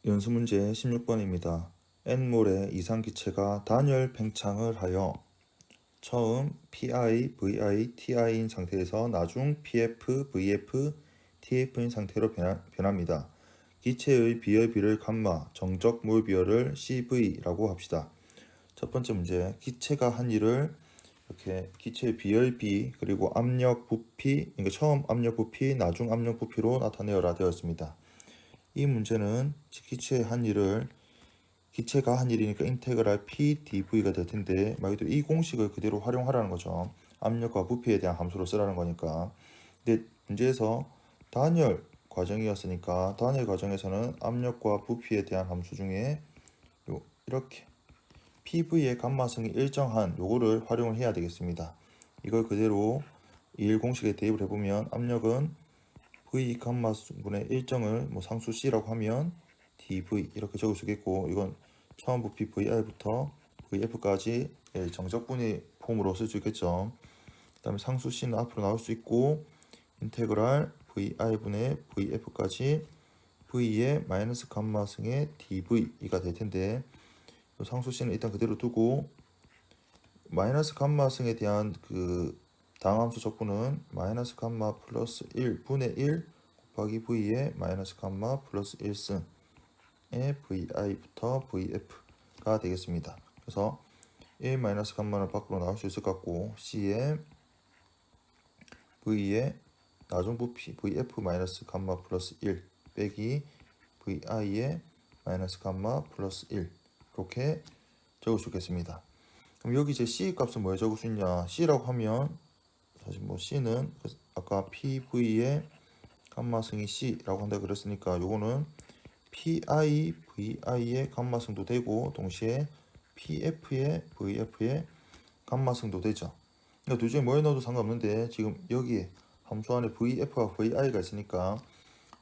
연수문제 16번입니다. N몰의 이상기체가 단열 팽창을 하여 처음 PI, VI, TI인 상태에서 나중 PF, VF, TF인 상태로 변합니다. 기체의 비열비를 감마, 정적 몰 비열을 CV라고 합시다. 첫 번째 문제, 기체가 한 일을 이렇게 기체의 비열비 그리고 압력 부피, 그러니까 처음 압력 부피, 나중 압력 부피로 나타내어라 되었습니다. 이 문제는 기체의 한 일을 기체가 한 일이니까 인테그랄 PdV가 될 텐데 말 그대로 이 공식을 그대로 활용하라는 거죠. 압력과 부피에 대한 함수로 쓰라는 거니까. 근데 문제에서 단열 과정이었으니까 단열 과정에서는 압력과 부피에 대한 함수 중에 이렇게 PV의 감마성이 일정한 요거를 활용을 해야 되겠습니다. 이걸 그대로 2일 공식에 대입을 해보면 압력은 V 감마분의 일정을 상수 C라고 하면 dV 이렇게 적을 수 있겠고, 이건 처음 부피 VR부터 VF까지 정적분의 폼으로 쓸 수 있겠죠. 그 다음에 상수 C는 앞으로 나올 수 있고, 인테그랄 VR분의 VF까지 V의 마이너스 감마승의 dV가 될 텐데, 상수 C는 일단 그대로 두고 마이너스 감마승에 대한 그 다항함수 적분은 마이너스 감마 플러스 1분의 1 곱하기 V의 마이너스 감마 플러스 1승의 VI부터 VF가 되겠습니다. 그래서 1 마이너스 감마는 밖으로 나올 수 있을 것 같고, C의 V의 나중 부피 VF 마이너스 감마 플러스 1 빼기 VI의 마이너스 감마 플러스 1 이렇게 적을 수 있겠습니다. 그럼 여기 이제 C 값은 뭐에 적을 수 있냐? C라고 하면 사실 C는 아까 PV의 감마승이 C라고 한다 그랬으니까 요거는 PI, VI의 감마승도 되고 동시에 PF의 VF의 감마승도 되죠. 그러니까 둘 중에 뭐에 넣어도 상관없는데 지금 여기에 함수 안에 VF와 VI가 있으니까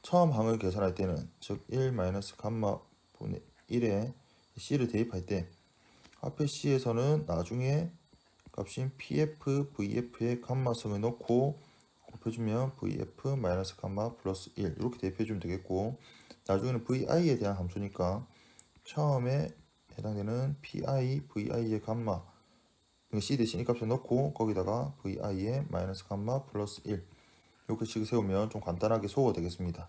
처음 항을 계산할 때는 즉 1 마이너스 감마 분의 1에 C를 대입할 때 앞에 C에서는 나중에 값인 PF, VF의 감마성을 넣고 곱해주면 VF 마이너스 감마 플러스 1 이렇게 대입해주면 되겠고, 나중에는 VI에 대한 함수니까 처음에 해당되는 PI, VI의 감마 C 대신 이 값을 넣고 거기다가 VI의 마이너스 감마 플러스 1 이렇게 식을 세우면 좀 간단하게 소거 되겠습니다.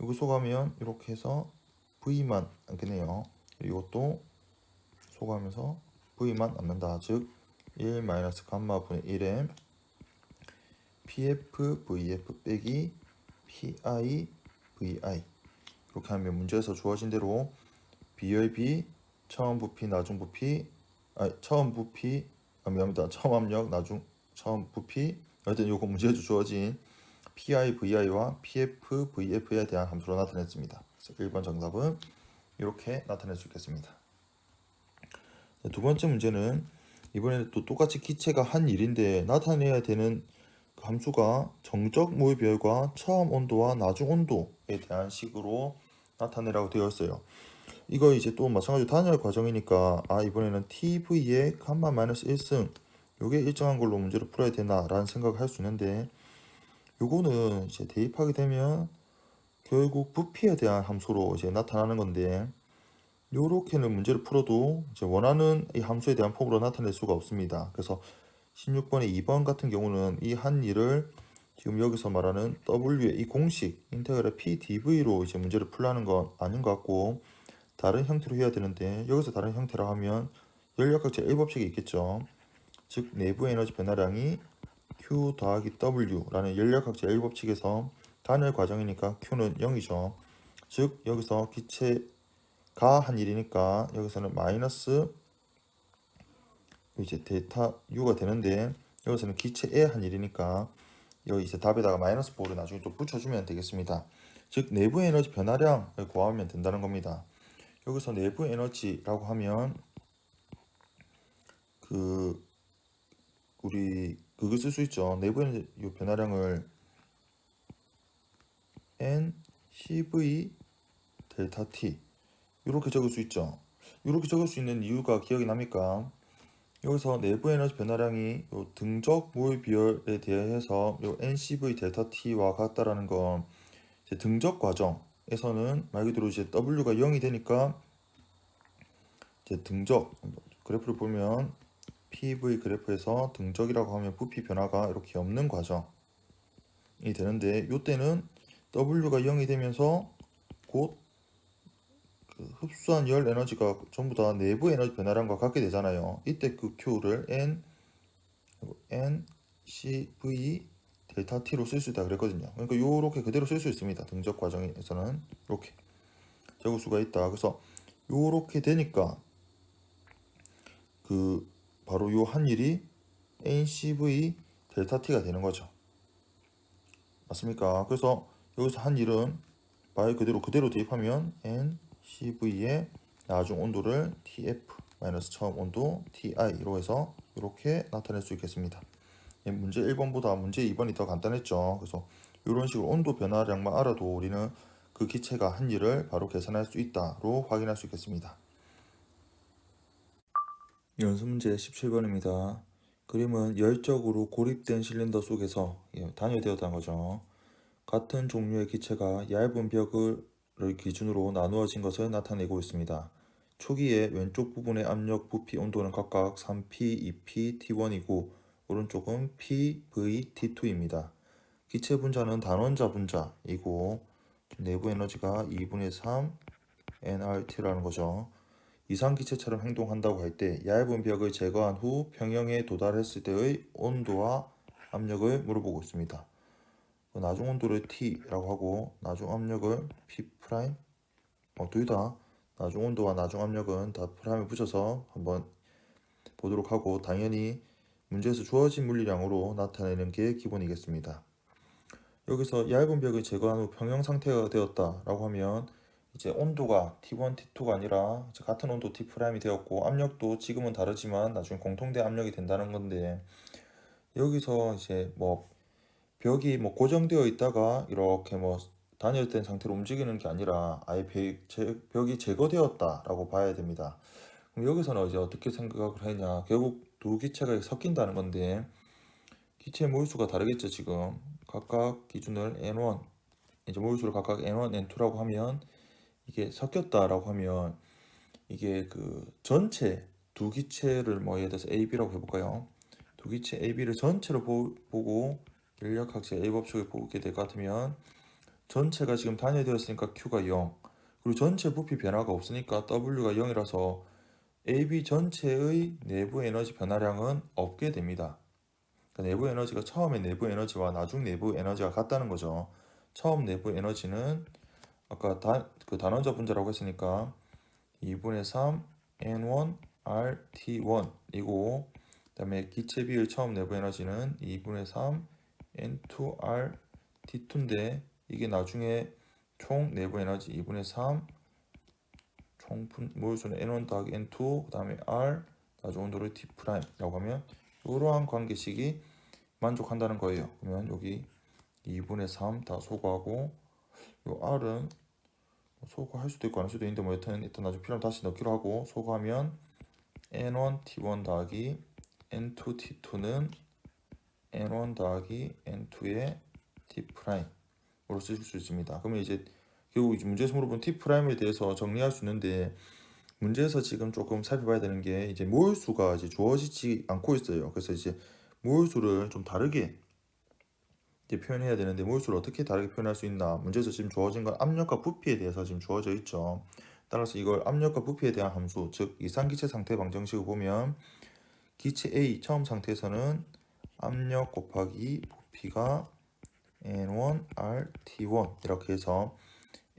이거 소거하면 이렇게 해서 V만 남겠네요. 이것도 소거하면서 V만 남는다. 즉 1 마이너스 감마 분의 1에 PF VF 빼기 PI VI 이렇게 하면 문제에서 주어진 대로 비열비, 처음 부피, 나중 부피, 처음 부피, 미안합니다. 처음 압력, 나중 처음 부피, 하여튼 요거 문제에서 주어진 PI VI와 PF VF에 대한 함수로 나타냈습니다. 그래서 1번 정답은 이렇게 나타낼 수 있겠습니다. 두 번째 문제는 이번에는 또 똑같이 기체가 한 일인데 나타내야 되는 그 함수가 정적 모의별과 처음 온도와 나중 온도에 대한 식으로 나타내라고 되어 있어요. 이거 이제 또 마찬가지로 단열 과정이니까 이번에는 TV의 감마 마이너스 1승 요게 일정한 걸로 문제를 풀어야 되나 라는 생각을 할 수 있는데, 요거는 이제 대입하게 되면 결국 부피에 대한 함수로 이제 나타나는 건데, 요렇게는 문제를 풀어도 이제 원하는 이 함수에 대한 폼으로 나타낼 수가 없습니다. 그래서 16번의 2번 같은 경우는 이 한 일을 지금 여기서 말하는 W의 이 공식 인테그랄 PdV로 이제 문제를 풀라는 건 아닌 것 같고, 다른 형태로 해야 되는데 여기서 다른 형태라 하면 열역학제 1법칙이 있겠죠. 즉 내부 에너지 변화량이 Q 더하기 W라는 열역학제 1법칙에서 단열 과정이니까 Q는 0이죠. 즉 여기서 기체가 한 일이니까 여기서는 마이너스 이제 데이터 U가 되는데, 여기서는 기체의 한 일이니까 여기 이제 답에다가 마이너스 4를 나중에 또 붙여주면 되겠습니다. 즉 내부 에너지 변화량을 구하면 된다는 겁니다. 여기서 내부 에너지라고 하면 우리 그거 쓸 수 있죠. 내부 에너지 변화량을 N CV 델타 T 이렇게 적을 수 있죠. 이렇게 적을 수 있는 이유가 기억이 납니까? 여기서 내부 에너지 변화량이 요 등적 몰 비율에 대해서 요 NCV 델타 T와 같다라는 건 이제 등적 과정, W에서는 말 그대로 이제 W가 0이 되니까 이제 등적 그래프를 보면 PV 그래프에서 등적이라고 하면 부피 변화가 이렇게 없는 과정이 되는데 이때는 W가 0이 되면서 곧 그 흡수한 열 에너지가 전부 다 내부 에너지 변화량과 같게 되잖아요. 이때 그 Q를 N CV 델타 T로 쓸 수 있다 그랬거든요. 그러니까 요렇게 그대로 쓸 수 있습니다. 등적 과정에서는 이렇게 적을 수가 있다. 그래서 요렇게 되니까 그 바로 요 한 일이 NCV 델타 T가 되는 거죠. 맞습니까? 그래서 여기서 한 일은 말 그대로 대입하면 NCV의 나중 온도를 TF 마이너스 처음 온도 TI로 해서 이렇게 나타낼 수 있겠습니다. 문제 1번보다 문제 2번이 더 간단했죠. 그래서 이런 식으로 온도 변화량만 알아도 우리는 그 기체가 한 일을 바로 계산할 수 있다로 확인할 수 있겠습니다. 연습 문제 17번입니다. 그림은 열적으로 고립된 실린더 속에서 단열되었다는 거죠. 같은 종류의 기체가 얇은 벽을 기준으로 나누어진 것을 나타내고 있습니다. 초기에 왼쪽 부분의 압력, 부피, 온도는 각각 3P, 2P, T1이고 오른쪽은 PV, T2입니다. 기체 분자는 단원자 분자이고 내부 에너지가 2분의 3 nRT라는 거죠. 이상기체처럼 행동한다고 할 때 얇은 벽을 제거한 후 평형에 도달했을 때의 온도와 압력을 물어보고 있습니다. 나중 온도를 T라고 하고 나중 압력을 P', 둘 다 나중 온도와 나중 압력은 다 프라임을 붙여서 한번 보도록 하고 당연히 문제에서 주어진 물리량으로 나타내는 게 기본이겠습니다. 여기서 얇은 벽을 제거한 후 평형 상태가 되었다라고 하면 이제 온도가 T1, T2가 아니라 이제 같은 온도 T'이 되었고 압력도 지금은 다르지만 나중에 공통된 압력이 된다는 건데 여기서 이제 뭐 벽이 뭐 고정되어 있다가 이렇게 뭐 단열된 상태로 움직이는 게 아니라 아예 벽이 제거되었다라고 봐야 됩니다. 그럼 여기서는 이제 어떻게 생각을 했냐? 결국 두 기체가 섞인다는 건데 기체 모유수가 다르겠죠 지금. 각각 기준을 N1 이제 모유수를 각각 N1, N2라고 하면 이게 섞였다라고 하면 이게 그 전체 두 기체를 뭐 예를 들어서 AB라고 해볼까요? 두 기체 AB를 전체로 보고 인력학적 A 법칙을 보게 될 것 같으면 전체가 지금 단위되었으니까 Q가 0 그리고 전체 부피 변화가 없으니까 W가 0이라서 AB 전체의 내부 에너지 변화량은 없게 됩니다. 그러니까 내부 에너지가 처음의 내부 에너지와 나중 내부 에너지가 같다는 거죠. 처음 내부 에너지는 아까 그 단원자 분자라고 했으니까 2분의 3 N1 RT1이고 그 다음에 기체 비의 처음 내부 에너지는 2분의 3 N2 RT2인데 이게 나중에 총 내부 에너지 2분의 3 총 모유수는 N1 더하기 N2 그 다음에 R 나중 온도를 T'라고 하면 이러한 관계식이 만족한다는 거예요. 그러면 여기 2분의 3 다 소거하고 요 R은 소거할 수도 있고 안 할 수도 있는데 뭐 여튼 일단 나중에 필요하면 다시 넣기로 하고 소거하면 N1 T1 더하기 N2 T2는 N1 더하기 N2의 T'으로 쓰실 수 있습니다. 그러면 이제 결국 이제 문제에서 물어본 T'에 대해서 정리할 수 있는데 문제에서 지금 조금 살펴봐야 되는 게 이제 모율수가 이제 주어지지 않고 있어요. 그래서 이제 모율수를 좀 다르게 이제 표현해야 되는데 모율수를 어떻게 다르게 표현할 수 있나? 문제에서 지금 주어진 건 압력과 부피에 대해서 지금 주어져 있죠. 따라서 이걸 압력과 부피에 대한 함수, 즉 이상기체 상태 방정식을 보면 기체 A 처음 상태에서는 압력 곱하기 부피가 N1RT1 이렇게 해서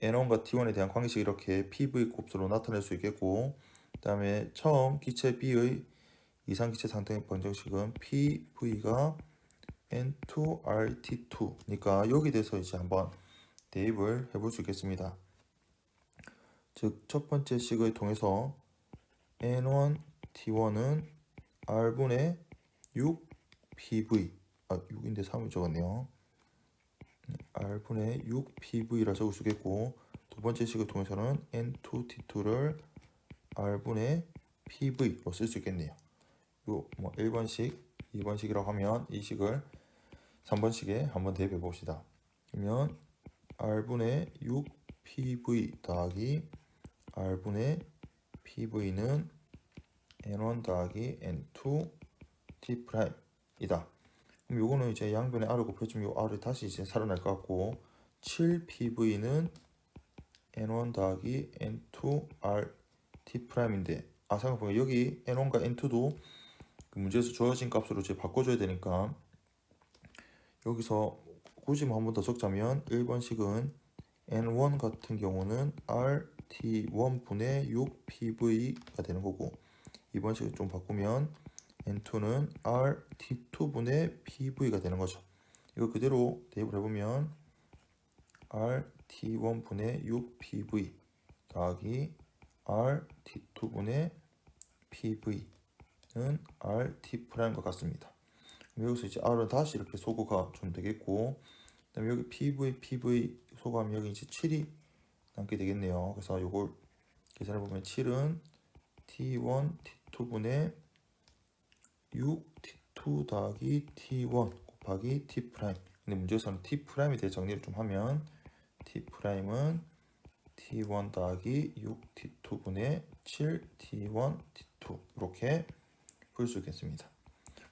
N1과 T1에 대한 관계식 이렇게 PV 곱수로 나타낼 수 있겠고 그 다음에 처음 기체 B의 이상기체 상태 방정식은 PV가 N2RT2니까 여기 대해서 이제 한번 대입을 해볼 수 있겠습니다. 즉 첫 번째 식을 통해서 N1T1은 R분의 6PV 6인데 3을 적었네요. R분의 6PV라 적을 수 있겠고 두 번째 식을 통해서는 N2T2를 R분의 PV로 쓸 수 있겠네요. 요 뭐 1번식, 2번식이라고 하면 이 식을 3번식에 한번 대입해 봅시다. 그러면 R분의 PV 더하기 R분의 PV는 N1 더하기 N2 T 프라임이다. 그럼 요거는 이제 양변에 R을 곱해주면 요 R이 다시 이제 살아날 것 같고 7PV는 N1 더하기 N2 R T 프라임인데 생각해보면 여기 N1과 N2도 그 문제에서 주어진 값으로 이제 바꿔줘야 되니까 여기서 굳이 한 번 더 적자면 1번식은 N1 같은 경우는 RT1분의 6PV가 되는 거고 2번식을 좀 바꾸면 N2는 RT2분의 PV가 되는 거죠. 이거 그대로 대입을 해보면 RT1분의 6PV 더하기 RT2분의 PV는 RT 프라임과 같습니다. 여기서 이제 R은 다시 이렇게 소거가 좀 되겠고, 그다음에 여기 PV 소거하면 여기 이제 7이 남게 되겠네요. 그래서 요걸 계산해 보면 7은 T1 T2분의 6 T2 더하기 T1 곱하기 T 프라임. 근데 문제에서는 T 프라임에 대해 정리를 좀 하면 T 프라임은 T1 더하기 6 T2분의 7 T1 T2 이렇게 풀 수 있겠습니다.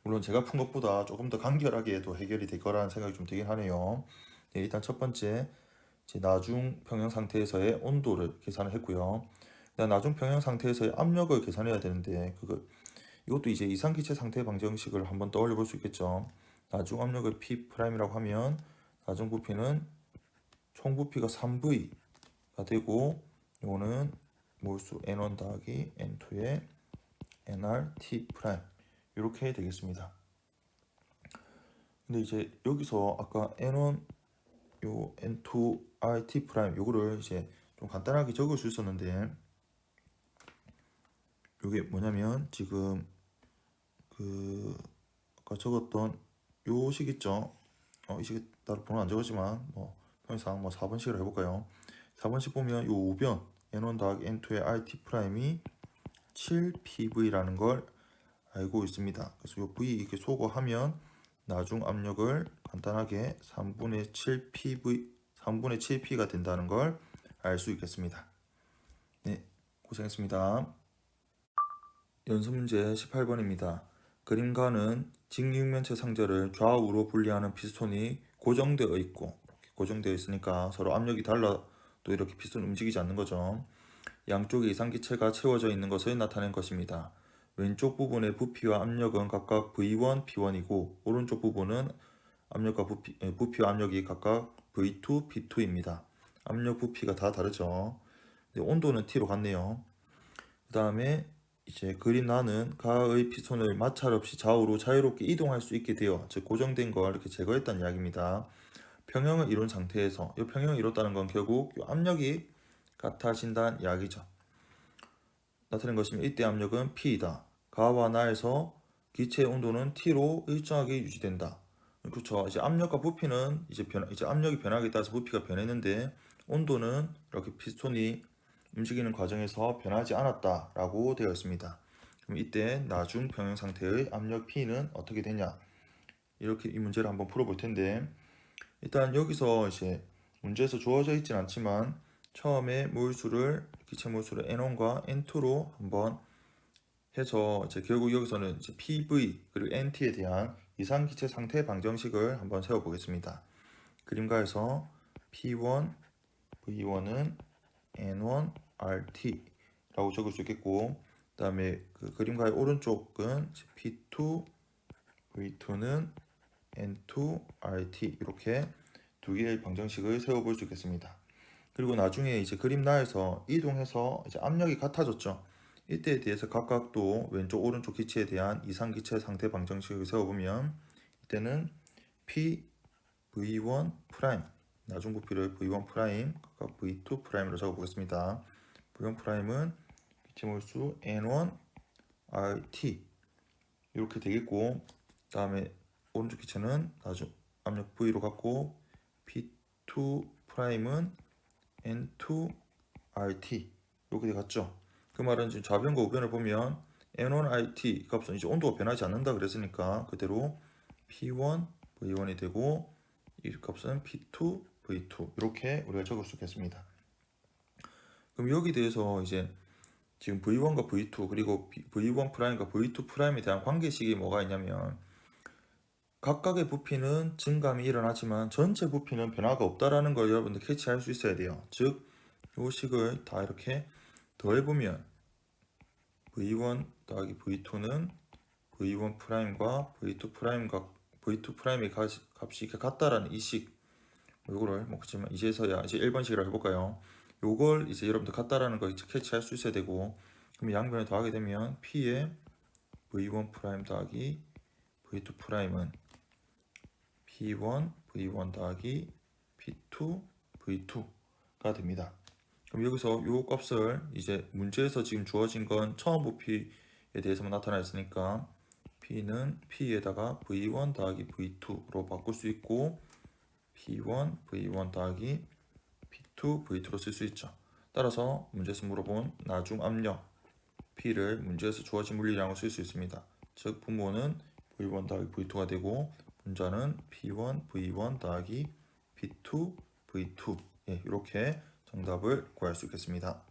물론 제가 푼 것보다 조금 더 간결하게도 해결이 될 거라는 생각이 좀 들긴 하네요. 네, 일단 첫 번째 나중 평형 상태에서의 온도를 계산을 했고요. 나중 평형 상태에서의 압력을 계산해야 되는데 이것도 이제 이상기체 상태 방정식을 한번 떠올려 볼 수 있겠죠. 나중 압력을 P'이라고 하면 나중 부피는 총 부피가 3V가 되고 이거는 몰수 N1 더하기 N2의 NR T 프라임 이렇게 되겠습니다. 근데 이제 여기서 아까 N1 요 N2 RT 프라임 요거를 이제 좀 간단하게 적을 수 있었는데 요게 뭐냐면 지금 아까 적었던 요 식 있죠. 이 식에 따로 번호 안 적었지만 편의상 4번식으로 해볼까요? 4번식 보면 요 우변 N1 더하기 N2의 RT 프라임이 7PV라는 걸 알고 있습니다. 그래서 요 V 이렇게 소거하면 나중 압력을 간단하게 3분의 7P가 된다는 걸 알 수 있겠습니다. 네, 고생했습니다. 연습문제 18번입니다. 그림과는 직육면체 상자를 좌우로 분리하는 피스톤이 고정되어 있고 이렇게 고정되어 있으니까 서로 압력이 달라도 이렇게 피스톤이 움직이지 않는 거죠. 양쪽에 이상기체가 채워져 있는 것을 나타낸 것입니다. 왼쪽 부분의 부피와 압력은 각각 V1, P1이고 오른쪽 부분은 압력과 부피와 압력이 각각 V2, P2입니다. 압력, 부피가 다 다르죠. 온도는 T로 같네요. 그 다음에 이제 그림 나는 가의 피스톤을 마찰 없이 좌우로 자유롭게 이동할 수 있게 되어 즉 고정된 걸 이렇게 제거했다는 이야기입니다. 평형을 이룬 상태에서 이 평형을 이뤘다는 건 결국 이 압력이 같아진다는 이야기죠. 나타낸 것이면 이때 압력은 P이다. 가와 나에서 기체의 온도는 T로 일정하게 유지된다. 그렇죠. 이제 압력과 부피는 이제 압력이 변하기에 따라서 부피가 변했는데 온도는 이렇게 피스톤이 움직이는 과정에서 변하지 않았다라고 되어 있습니다. 그럼 이때 나중 평형 상태의 압력 P는 어떻게 되냐? 이렇게 이 문제를 한번 풀어볼 텐데 일단 여기서 이제 문제에서 주어져 있진 않지만 처음에 기체 몰수를 N1과 N2로 한번 해서 이제 결국 여기서는 이제 PV 그리고 NT에 대한 이상기체 상태 방정식을 한번 세워보겠습니다. 그림가에서 P1, V1은 N1, RT라고 적을 수 있겠고 그 다음에 그림가의 오른쪽은 P2, V2는 N2, RT 이렇게 두 개의 방정식을 세워볼 수 있겠습니다. 그리고 나중에 이제 그림 나에서 이동해서 이제 압력이 같아졌죠. 이때에 대해서 각각 또 왼쪽 오른쪽 기체에 대한 이상기체 상태 방정식을 세워보면 이때는 P V1 프라임 나중 부피를 V1 프라임 각각 V2 프라임으로 적어보겠습니다. V1 프라임은 기체 몰수 N1 RT 이렇게 되겠고 그 다음에 오른쪽 기체는 나중 압력 V로 갖고 P2 프라임은 N2 RT 이렇게 되겠죠. 그 말은 지금 좌변과 우변을 보면 N1 RT 값은 이제 온도가 변하지 않는다 그랬으니까 그대로 P1 V1이 되고 이 값은 P2 V2 이렇게 우리가 적을 수 있겠습니다. 그럼 여기 대해서 이제 지금 V1과 V2 그리고 V1 프라임과 V2 프라임에 대한 관계식이 뭐가 있냐면 각각의 부피는 증감이 일어나지만 전체 부피는 변화가 없다라는 걸 여러분들 캐치할 수 있어야 돼요. 즉, 이 식을 다 이렇게 더해보면 V1 더하기 V2는 V1 프라임과 V2 프라임과 V2 프라임의 값이 같다라는 이 식. 요거를 뭐 그렇지만 이제서야 이제 1번식으로 해볼까요? 요걸 이제 여러분들 같다라는 거 캐치할 수 있어야 되고, 그럼 양변을 더하게 되면 P의 V1 프라임 더하기 V2 프라임은 P1 V1 더하기 P2 V2가 됩니다. 그럼 여기서 요 값을 이제 문제에서 지금 주어진 건 처음 부피에 대해서만 나타났으니까 P는 P에다가 V1 더하기 V2로 바꿀 수 있고 P1 V1 더하기 P2 V2로 쓸 수 있죠. 따라서 문제에서 물어본 나중 압력 P를 문제에서 주어진 물리량으로 쓸 수 있습니다. 즉 분모는 V1 더하기 V2가 되고 분자는 P1 V1 더하기 P2 V2. 예, 이렇게 정답을 구할 수 있겠습니다.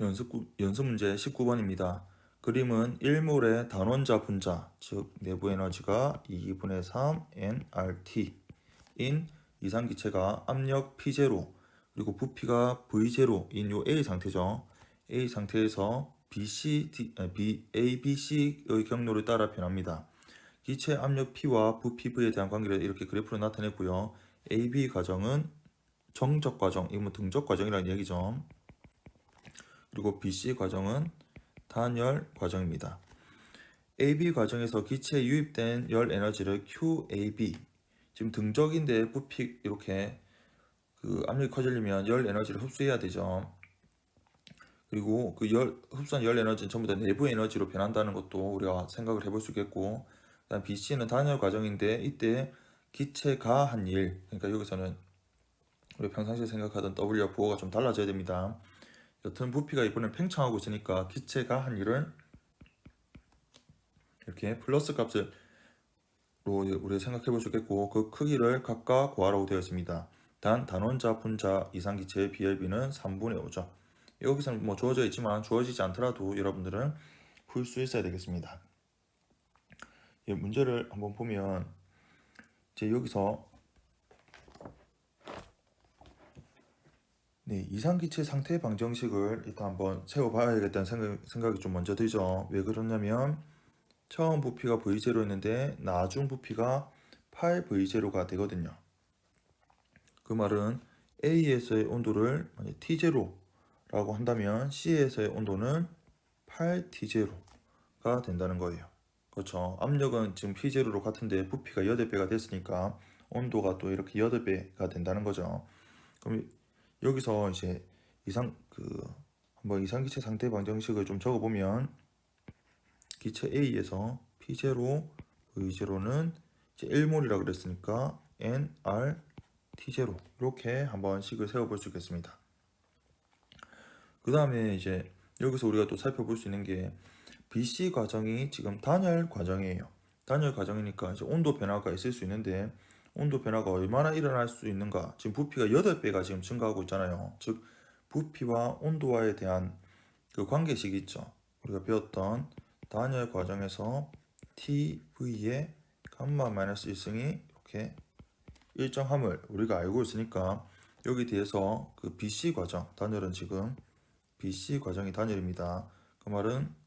연습 문제 19번입니다. 그림은 1몰의 단원자 분자, 즉 내부 에너지가 2분의 3 nRT인 이상기체가 압력 P0 그리고 부피가 V0인 요 A 상태죠. A 상태에서 ABC의 경로를 따라 변합니다. 기체 압력 P와 부피 V에 대한 관계를 이렇게 그래프로 나타냈고요. AB 과정은 정적 과정, 이건 등적 과정이라는 얘기죠. 그리고 BC 과정은 단열 과정입니다. AB 과정에서 기체에 유입된 열 에너지를 QAB, 지금 등적인데 부피 이렇게 그 압력이 커지려면 열 에너지를 흡수해야 되죠. 그리고 그 흡수한 열 에너지는 전부 다 내부 에너지로 변한다는 것도 우리가 생각을 해볼 수 있겠고, 그다음 BC는 단열 과정인데 이때 기체가 한 일, 그러니까 여기서는 우리 평상시에 생각하던 W와 부호가 좀 달라져야 됩니다. 여튼 부피가 이번엔 팽창하고 있으니까 기체가 한 일은 이렇게 플러스 값으로 우리가 생각해 볼 수 있겠고, 그 크기를 각각 구하라고 되어 있습니다. 단 단원자 분자 이상기체의 BLB는 3분의 5죠. 여기서는 뭐 주어져 있지만 주어지지 않더라도 여러분들은 풀 수 있어야 되겠습니다. 예, 문제를 한번 보면 이제 여기서 이상기체 상태 방정식을 일단 한번 세워봐야겠다는 생각이 좀 먼저 들죠. 왜 그러냐면 처음 부피가 V0였는데 나중 부피가 8V0가 되거든요. 그 말은 A에서의 온도를 T0라고 한다면 C에서의 온도는 8T0가 된다는 거예요. 그렇죠. 압력은 지금 P0로 같은데 부피가 8배가 됐으니까 온도가 또 이렇게 8배가 된다는 거죠. 그럼 여기서 이제 한번 이상기체 상태 방정식을 좀 적어보면 기체 A에서 P0, V0는 이제 1몰이라고 그랬으니까 nR T0 이렇게 한번 식을 세워볼 수 있겠습니다. 그 다음에 이제 여기서 우리가 또 살펴볼 수 있는 게 BC 과정이 지금 단열 과정이에요. 단열 과정이니까 이제 온도 변화가 있을 수 있는데 온도 변화가 얼마나 일어날 수 있는가? 지금 부피가 8배가 지금 증가하고 있잖아요. 즉 부피와 온도와에 대한 그 관계식이 있죠. 우리가 배웠던 단열 과정에서 TV의 감마 마이너스 1승이 이렇게 일정함을 우리가 알고 있으니까 여기 뒤에서 그 BC 과정, 단열은 지금 BC 과정이 단열입니다. 그 말은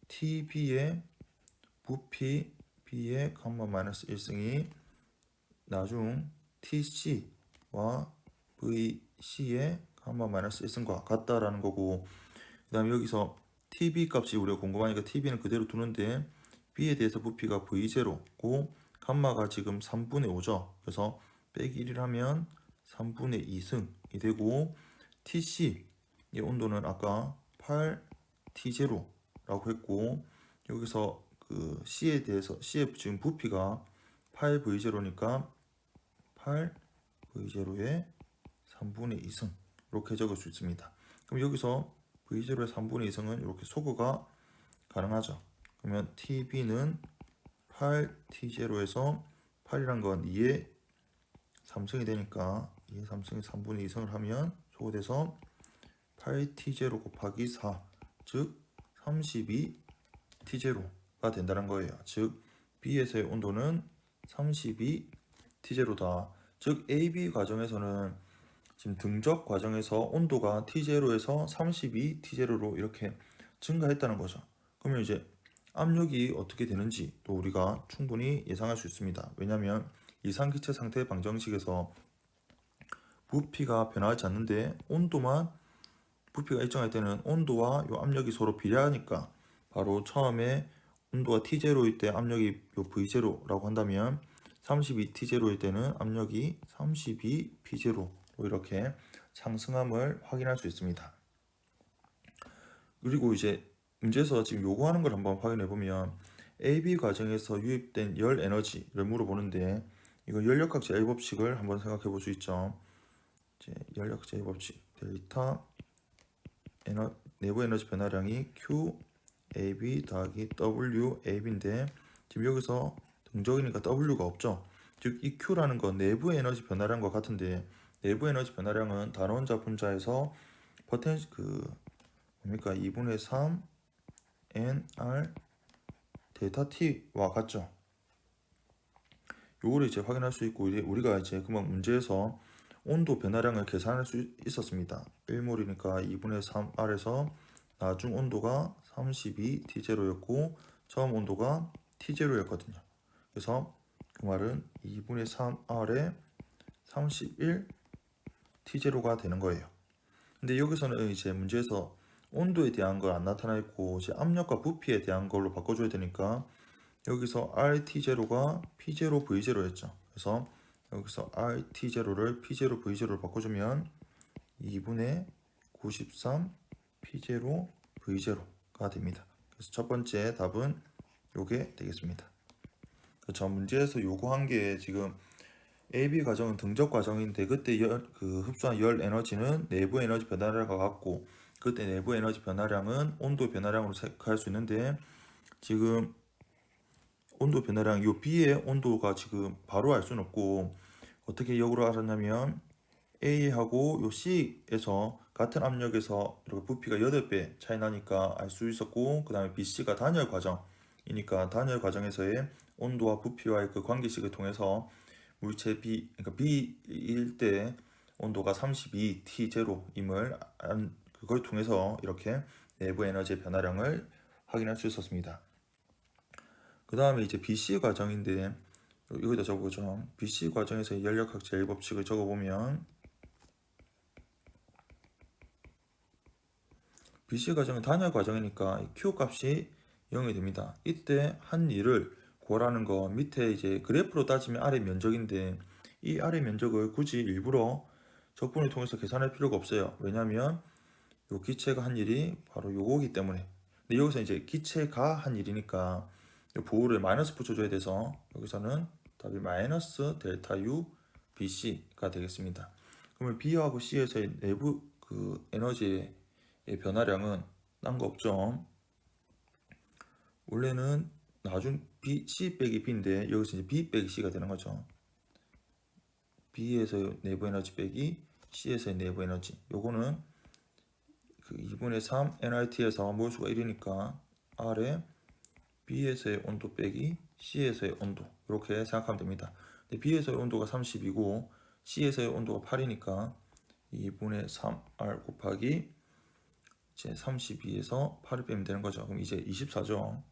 TB의 부피 B의 감마 마이너스 1승이 나중 TC와 VC의 감마 마이너스 1승과 같다라는 거고, 그 다음에 여기서 TB 값이 우리가 궁금하니까 TB는 그대로 두는데 B에 대해서 부피가 V0고 감마가 지금 3분의 5죠. 그래서 빼기 1을 하면 3분의 2승이 되고 TC의 온도는 아까 8T0라고 했고 여기서 그 C에 대해서 C의 지금 부피가 8V0니까 8V0의 3분의 2승 이렇게 적을 수 있습니다. 그럼 여기서 V0의 3분의 2승은 이렇게 소거가 가능하죠. 그러면 TB는 8T0에서 8이란 건 2의 3승이 되니까 2의 3승이 3분의 2승을 하면 소거돼서 8T0 곱하기 4, 즉 32T0가 된다는 거예요. 즉 B에서의 온도는 32T0다. 즉 AB 과정에서는 지금 등적 과정에서 온도가 T0에서 32T0로 이렇게 증가했다는 거죠. 그러면 이제 압력이 어떻게 되는지 또 우리가 충분히 예상할 수 있습니다. 왜냐하면 이상기체 상태 방정식에서 부피가 변하지 않는데 온도만 부피가 일정할 때는 온도와 요 압력이 서로 비례하니까 바로 처음에 온도가 T0일 때 압력이 요 V0라고 한다면 32T0일 때는 압력이 32P0로 이렇게 상승함을 확인할 수 있습니다. 그리고 이제 문제에서 지금 요구하는 걸 한번 확인해 보면 AB 과정에서 유입된 열 에너지를 물어보는데 이거 연력학 제1법칙을 한번 생각해 볼 수 있죠. 이제 연력 제1법칙 델타 내부 에너지 변화량이 Q AB 더하기 W AB인데 지금 여기서 등적이니까 W가 없죠. 즉 이 Q라는 건 내부 에너지 변화량과 같은데 내부 에너지 변화량은 단원자 분자에서 포텐시 뭡니까 2분의 3 NR 델타 T와 같죠. 요거를 이제 확인할 수 있고 우리가 이제 금방 문제에서 온도 변화량을 계산할 수 있었습니다. 1몰이니까 2분의 3R에서 나중 온도가 32T0였고 처음 온도가 T0였거든요. 그래서 그 말은 2분의 3R에 31T0가 되는 거예요. 근데 여기서는 이제 문제에서 온도에 대한 걸 안 나타나 있고 이제 압력과 부피에 대한 걸로 바꿔줘야 되니까 여기서 RT0가 P0 V0였죠. 그래서 여기서 RT0를 P0 V0로 바꿔주면 2분의 93 P0 V0가 됩니다. 그래서 첫 번째 답은 요게 되겠습니다. 저 문제에서 요구한 게 지금 AB 과정은 등적 과정인데 그때 흡수한 열 에너지는 내부 에너지 변화량과 같고 그때 내부 에너지 변화량은 온도 변화량으로 생각할 수 있는데 지금 온도 변화량 요 B의 온도가 지금 바로 알 수는 없고 어떻게 역으로 알았냐면 A하고 요 C에서 같은 압력에서 이렇게 부피가 8배 차이 나니까 알 수 있었고 그 다음에 BC가 단열 과정이니까 단열 과정에서의 온도와 부피와의 그 관계식을 통해서 물체 B, 그러니까 B일 때 온도가 32T0임을 그걸 통해서 이렇게 내부 에너지의 변화량을 확인할 수 있었습니다. 그 다음에 이제 BC 과정인데 여기다 적어보죠. BC 과정에서 연력학 제1법칙을 적어보면 BC 과정은 단열 과정이니까 Q 값이 0이 됩니다. 이때 한 일을 구하라는 거 밑에 이제 그래프로 따지면 아래 면적인데 이 아래 면적을 굳이 일부러 적분을 통해서 계산할 필요가 없어요. 왜냐하면 요 기체가 한 일이 바로 요거기 때문에. 근데 여기서 이제 기체가 한 일이니까 요 보호를 마이너스 붙여줘야 돼서 여기서는 답이 마이너스 델타 U BC가 되겠습니다. 그러면 B하고 C에서의 내부 에너지의 변화량은 딴 거 없죠. 원래는 나중 C 빼기 B인데 여기서 이제 B 빼기 C가 되는 거죠. B에서의 내부 에너지 빼기 C에서의 내부 에너지. 요거는 2분의 3 NRT에서 몰수가 1이니까 R에 B에서의 온도 빼기 C에서의 온도 이렇게 생각하면 됩니다. 근데 B에서의 온도가 30이고 C에서의 온도가 8이니까 2분의 3R 곱하기 이제 32에서 8을 빼면 되는 거죠. 그럼 이제 24죠.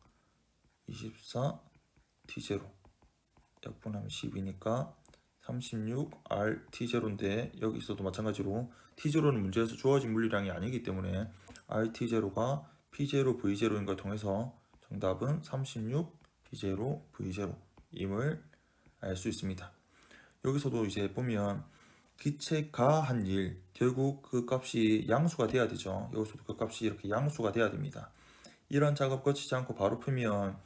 24 T0 약분하면 10이니까 36R T0인데 여기서도 마찬가지로 T0는 문제에서 주어진 물리량이 아니기 때문에 RT0가 P0 V0인 걸 통해서 정답은 36 P0 V0임을 알 수 있습니다. 여기서도 이제 보면 기체가 한 일, 결국 그 값이 양수가 돼야 되죠. 여기서도 그 값이 이렇게 양수가 돼야 됩니다. 이런 작업 거치지 않고 바로 풀면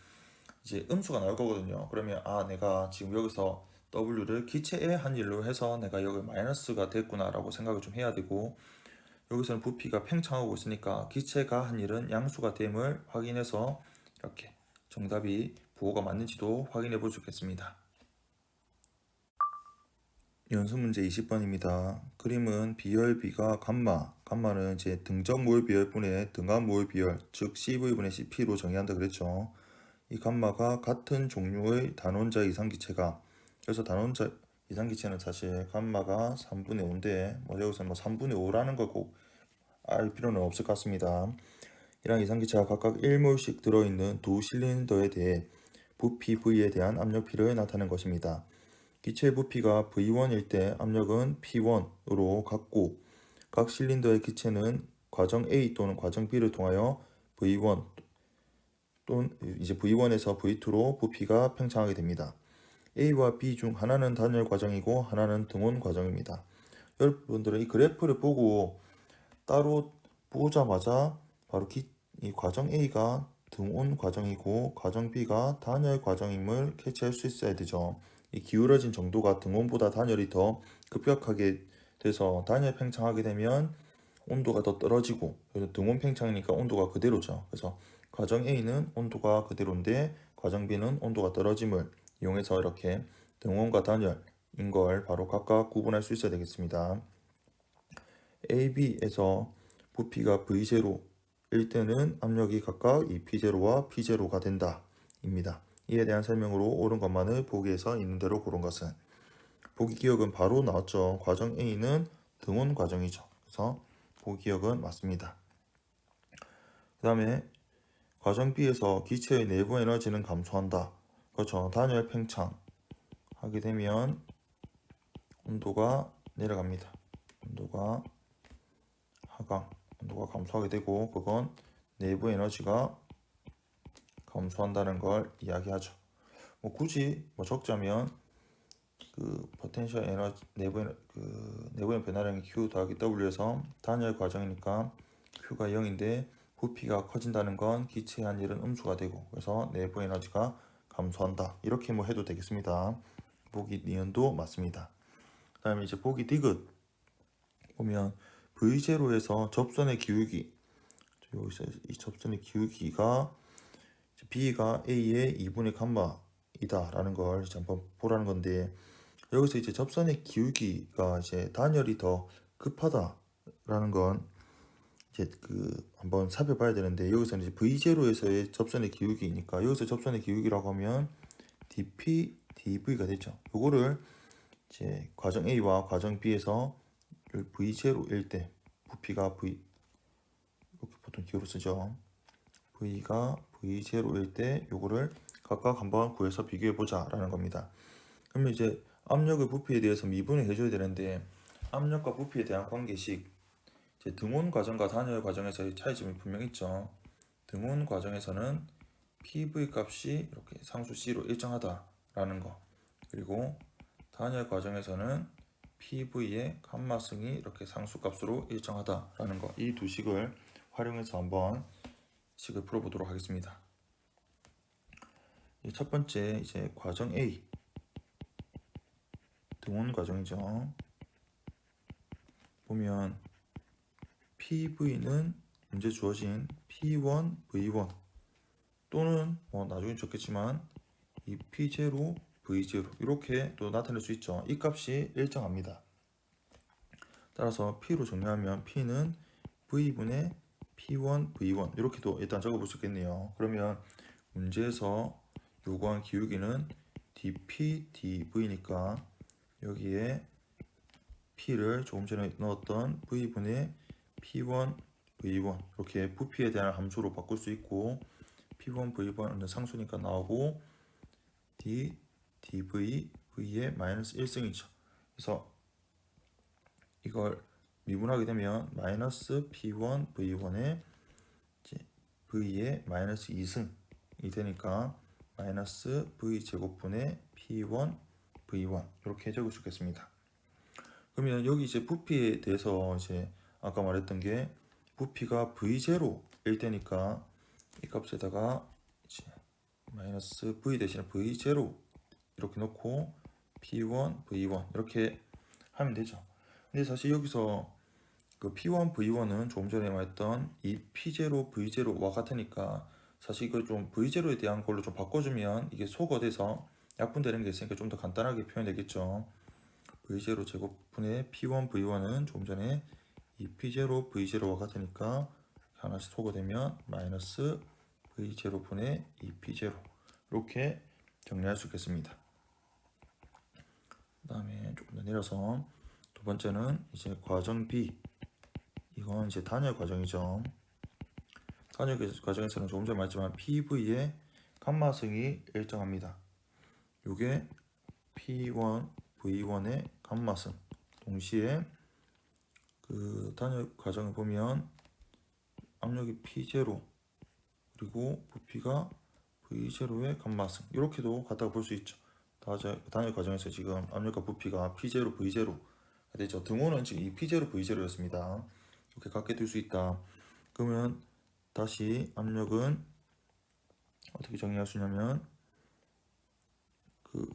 이제 음수가 나올 거거든요. 그러면 내가 지금 여기서 W를 기체의 한 일로 해서 내가 여기 마이너스가 됐구나 라고 생각을 좀 해야 되고 여기서는 부피가 팽창하고 있으니까 기체가 한 일은 양수가 됨을 확인해서 이렇게 정답이 부호가 맞는지도 확인해 볼 수 있겠습니다. 연습 문제 20번입니다. 그림은 비열 B가 감마는 이제 등적 모일 비열분의 등압 모일 비열, 즉 CV분의 CP로 정의한다 그랬죠. 이 감마가 같은 종류의 단원자 이상기체가, 그래서 단원자 이상기체는 사실 감마가 3분의 5인데 여기서 3분의 5라는 걸 꼭 알 필요는 없을 것 같습니다. 이랑 이상기체가 각각 1몰씩 들어있는 두 실린더에 대해 부피 V에 대한 압력 P를 나타낸 것입니다. 기체의 부피가 V1일 때 압력은 P1으로 같고, 각 실린더의 기체는 과정 A 또는 과정 B를 통하여 V1 또는 이제 V1에서 V2로 부피가 팽창하게 됩니다. A와 B 중 하나는 단열 과정이고 하나는 등온 과정입니다. 여러분들은 이 그래프를 보고 따로 보자마자 바로 이 과정 A가 등온 과정이고 과정 B가 단열 과정임을 캐치할 수 있어야 되죠. 이 기울어진 정도가 등온보다 단열이 더 급격하게 돼서 단열 팽창하게 되면 온도가 더 떨어지고, 그래서 등온 팽창이니까 온도가 그대로죠. 그래서 과정 A는 온도가 그대로인데 과정 B는 온도가 떨어짐을 이용해서 이렇게 등온과 단열인 걸 바로 각각 구분할 수 있어야 되겠습니다. AB에서 부피가 V0일 때는 압력이 각각 이 P0와 P0가 된다 입니다. 이에 대한 설명으로 옳은 것만을 보기에서 있는 대로 고른 것은, 보기 기억은 바로 나왔죠. 과정 A는 등온 과정이죠. 그래서 보기 기억은 맞습니다. 그 다음에 과정 B에서 기체의 내부 에너지는 감소한다. 그렇죠. 단열 팽창 하게 되면 온도가 내려갑니다. 온도가 하강, 온도가 감소하게 되고, 그건 내부 에너지가 감소한다는 걸 이야기하죠. 굳이 적자면 그 포텐셜 에너지 내부의 변화량이 Q 더하기 W에서 단열 과정이니까 Q가 0인데 부피가 커진다는 건 기체의 한일은 음수가 되고, 그래서 내부 에너지가 감소한다. 이렇게 해도 되겠습니다. 보기 니은도 맞습니다. 그 다음에 이제 보기 디귿 보면 V0에서 접선의 기울기, 여기서 이 접선의 기울기가 B가 A의 2분의 감마이다 라는 걸 이제 한번 보라는 건데, 여기서 이제 접선의 기울기가 이제 단열이 더 급하다라는 건 이제 한번 살펴봐야 되는데, 여기서는 이제 V0에서의 접선의 기울기니까 여기서 접선의 기울기라고 하면 dP, dV가 되죠. 요거를 이제 과정 A와 과정 B에서 V0일 때 부피가 V, 이렇게 보통 기호로 쓰죠. V가 V0일 때 요거를 각각 한번 구해서 비교해 보자 라는 겁니다. 그러면 이제 압력의 부피에 대해서 미분을 해줘야 되는데, 압력과 부피에 대한 관계식, 이제 등온 과정과 단열 과정에서의 차이점이 분명 있죠. 등온 과정에서는 PV 값이 이렇게 상수 C로 일정하다라는 거, 그리고 단열 과정에서는 PV의 감마승이 이렇게 상수 값으로 일정하다라는 거, 이 두 식을 활용해서 한번 식을 풀어보도록 하겠습니다. 첫 번째 이제 과정 A 등온 과정이죠. 보면 PV는 문제 주어진 P1, V1 또는 나중에 적겠지만 이 P0, V0 이렇게 또 나타낼 수 있죠. 이 값이 일정합니다. 따라서 P로 정리하면 P는 V분의 P1, V1 이렇게도 일단 적어볼 수 있겠네요. 그러면 문제에서 요구한 기울기는 dP, dV니까 여기에 P를 조금 전에 넣었던 V분의 P1, V1 이렇게 부피에 대한 함수로 바꿀 수 있고, P1, V1은 상수니까 나오고 D, dV, V의 마이너스 1승이죠. 그래서 이걸 미분하게 되면 마이너스 P1, V1의 V의 마이너스 2승이 되니까 마이너스 V 제곱분의 P1, V1 이렇게 적을 수 있겠습니다. 그러면 여기 이제 부피에 대해서 이제 아까 말했던 게 부피가 V0일 때니까 이 값에다가 이제 마이너스 V 대신에 V0 이렇게 놓고 P1, V1 이렇게 하면 되죠. 근데 사실 여기서 그 P1, V1은 조금 전에 말했던 이 P0, V0와 같으니까 사실 이걸 좀 V0에 대한 걸로 좀 바꿔주면 이게 소거돼서 약분되는 게 있으니까 좀 더 간단하게 표현되겠죠. V0 제곱분의 P1 V1은 조금 전에 이 P0 V0와 같으니까 하나씩 소거되면 마이너스 V0분의 2P0 이렇게 정리할 수 있겠습니다. 그 다음에 조금 더 내려서 두 번째는 이제 과정 B, 이건 이제 단열 과정이죠. 단열 과정에서는 조금 전에 말했지만 PV의 감마성이 일정합니다. 요게 P1 V1의 감마성, 동시에 그 단열 과정을 보면 압력이 P0 그리고 부피가 V0의 감마성, 이렇게도 갖다가 볼 수 있죠. 단열 과정에서 지금 압력과 부피가 P0 V0가 되죠. 등호는 지금 이 P0 V0였습니다. 이렇게 갖게 될 수 있다. 그러면 다시 압력은 어떻게 정리할 수 있냐면 그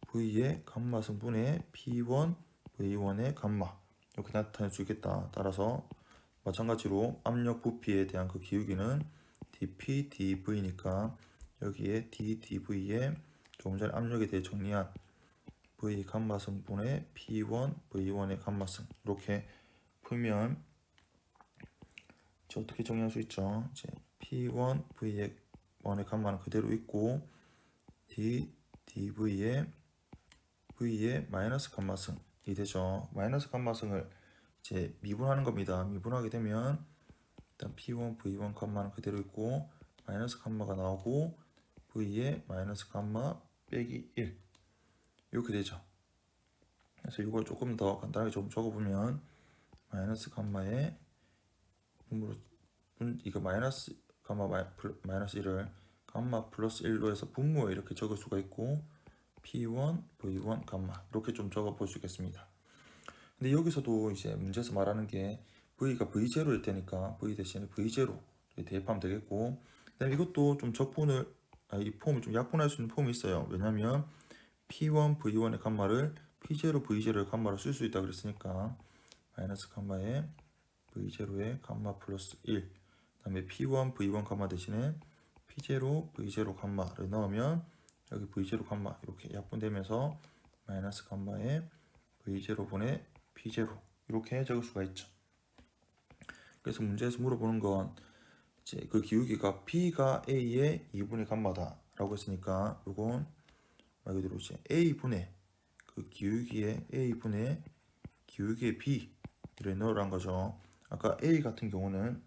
V의 감마성 분의 P1 V1의 감마, 이렇게 나타낼 수 있겠다. 따라서 마찬가지로 압력 부피에 대한 그 기울기는 dP dV니까 여기에 d dV에 조금 전에 압력에 대해 정리한 V 감마성 분의 P1 V1의 감마성, 이렇게 풀면 어떻게 정리할 수 있죠? 이제 P1 V1의 감마는 그대로 있고 d dV의 V의 마이너스 감마성이 되죠. 마이너스 감마성을 이제 미분하는 겁니다. 미분하게 되면 일단 P1 V1 감마는 그대로 있고 마이너스 감마가 나오고 V의 마이너스 감마 빼기 1 이렇게 되죠. 그래서 이걸 조금 더 간단하게 좀 적어보면 마이너스 감마의 이거 마이너스 감마 마이너스 1을 감마 플러스 1로 해서 분모에 이렇게 적을 수가 있고 P1 V1 감마 이렇게 좀 적어 볼 수 있겠습니다. 근데 여기서도 이제 문제에서 말하는 게 V가 V0일 테니까 V 대신에 V0 대입하면 되겠고, 그다음에 이것도 좀 이 폼을 좀 약분할 수 있는 폼이 있어요. 왜냐면 P1 V1의 감마를 P0 V0의 감마로 쓸 수 있다 그랬으니까 마이너스 감마에 V0의 감마 플러스 1, 그다음에 P1 V1 감마 대신에 P0 V0 감마를 넣으면 여기 V0 감마 이렇게 약분되면서 마이너스 감마에 V0분의 P0 이렇게 적을 수가 있죠. 그래서 문제에서 물어보는 건 이제 그 기울기가 B가 A의 2분의 감마다 라고 했으니까 이건 말 그대로 이제 A분의 그 기울기의 A분의 기울기의 B를 넣으라는 거죠. 아까 A 같은 경우는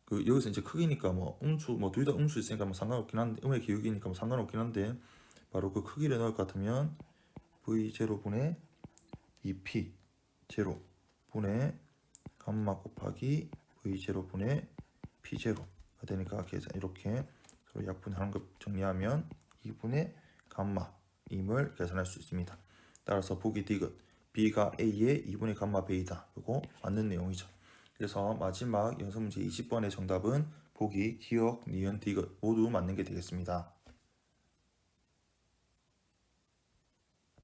그 여기서 이제 크기니까 뭐 음수 뭐 둘 다 음수 있으니까 뭐 상관없긴 한데, 음의 기울기니까 뭐 상관없긴 한데 바로 그 크기를 넣을 것 같으면 V0분의 2P 0 분의 감마 곱하기 V0분의 P0가 되니까 계산 이렇게 서로 약분하는 거 정리하면 2분의 감마임을 계산할 수 있습니다. 따라서 보기 디귿 B가 A의 2분의 감마 베이다. 이거 맞는 내용이죠. 그래서 마지막 연습 문제 20번의 정답은 보기 기억, 니은, 디귿 모두 맞는 게 되겠습니다.